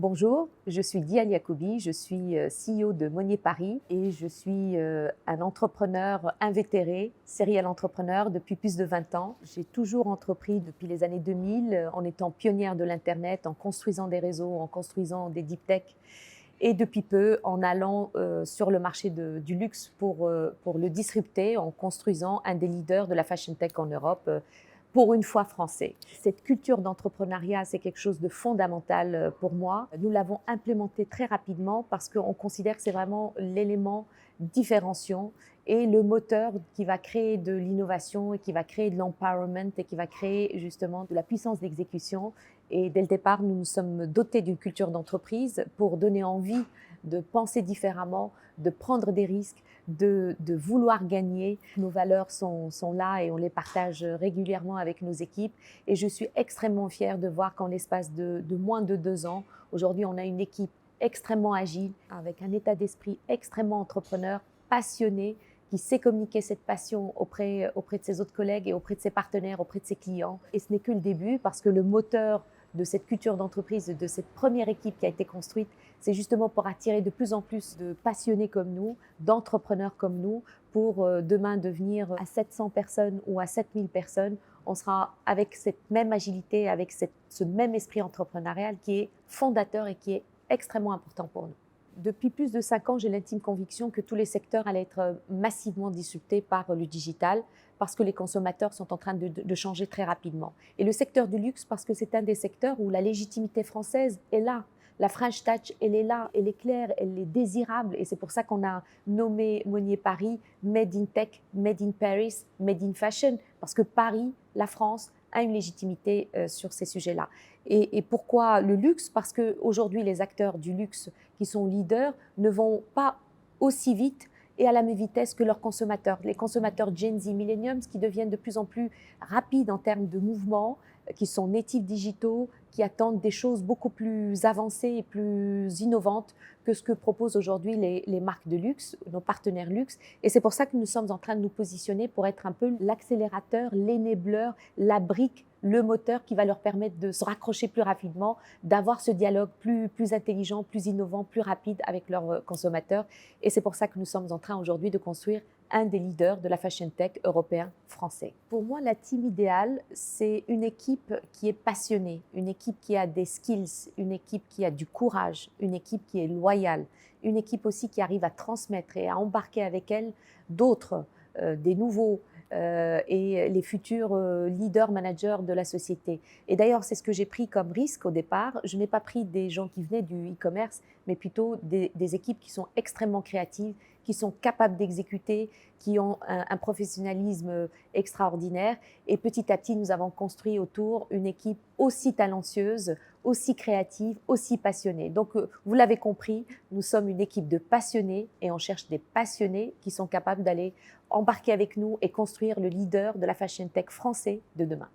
Bonjour, je suis Diane Yacoubi, je suis CEO de Monnier Paris et je suis un entrepreneur invétéré, serial entrepreneur depuis plus de 20 ans. J'ai toujours entrepris depuis les années 2000 en étant pionnière de l'Internet, en construisant des réseaux, en construisant des deep tech et depuis peu en allant sur le marché du luxe pour le disrupter, en construisant un des leaders de la fashion tech en Europe, pour une fois français. Cette culture d'entrepreneuriat, c'est quelque chose de fondamental pour moi. Nous l'avons implémenté très rapidement parce qu'on considère que c'est vraiment l'élément différenciant et le moteur qui va créer de l'innovation et qui va créer de l'empowerment et qui va créer justement de la puissance d'exécution. Et dès le départ, nous nous sommes dotés d'une culture d'entreprise pour donner envie de penser différemment, de prendre des risques, de vouloir gagner. Nos valeurs sont là et on les partage régulièrement avec nos équipes. Et je suis extrêmement fière de voir qu'en l'espace de moins de 2 ans, aujourd'hui, on a une équipe extrêmement agile, avec un état d'esprit extrêmement entrepreneur, passionné, qui sait communiquer cette passion auprès de ses autres collègues et auprès de ses partenaires, auprès de ses clients. Et ce n'est que le début parce que le moteur de cette culture d'entreprise, de cette première équipe qui a été construite, c'est justement pour attirer de plus en plus de passionnés comme nous, d'entrepreneurs comme nous, pour demain devenir à 700 personnes ou à 7000 personnes. On sera avec cette même agilité, avec ce même esprit entrepreneurial qui est fondateur et qui est extrêmement important pour nous. Depuis plus de 5 ans, j'ai l'intime conviction que tous les secteurs allaient être massivement disruptés par le digital parce que les consommateurs sont en train de changer très rapidement. Et le secteur du luxe, parce que c'est un des secteurs où la légitimité française est là. La French Touch, elle est là, elle est claire, elle est désirable. Et c'est pour ça qu'on a nommé Monnier Paris Made in Tech, Made in Paris, Made in Fashion. Parce que Paris, la France, a une légitimité sur ces sujets-là. Et pourquoi le luxe? Parce qu'aujourd'hui, les acteurs du luxe qui sont leaders ne vont pas aussi vite et à la même vitesse que leurs consommateurs. Les consommateurs Gen Z, Millenniums, qui deviennent de plus en plus rapides en termes de mouvement, qui sont natifs digitaux, qui attendent des choses beaucoup plus avancées et plus innovantes que ce que proposent aujourd'hui les marques de luxe, nos partenaires luxe. Et c'est pour ça que nous sommes en train de nous positionner pour être un peu l'accélérateur, l'enabler, la brique, le moteur qui va leur permettre de se raccrocher plus rapidement, d'avoir ce dialogue plus intelligent, plus innovant, plus rapide avec leurs consommateurs. Et c'est pour ça que nous sommes en train aujourd'hui de construire un des leaders de la fashion tech européen français. Pour moi, la team idéale, c'est une équipe qui est passionnée, une équipe qui a des skills, une équipe qui a du courage, une équipe qui est loyale, une équipe aussi qui arrive à transmettre et à embarquer avec elle d'autres, des nouveaux, et les futurs leaders, managers de la société. Et d'ailleurs, c'est ce que j'ai pris comme risque au départ. Je n'ai pas pris des gens qui venaient du e-commerce, mais plutôt des équipes qui sont extrêmement créatives, qui sont capables d'exécuter, qui ont un professionnalisme extraordinaire. Et petit à petit, nous avons construit autour une équipe aussi talentueuse, aussi créative, aussi passionnée. Donc, vous l'avez compris, nous sommes une équipe de passionnés et on cherche des passionnés qui sont capables d'aller embarquer avec nous et construire le leader de la fashion tech français de demain.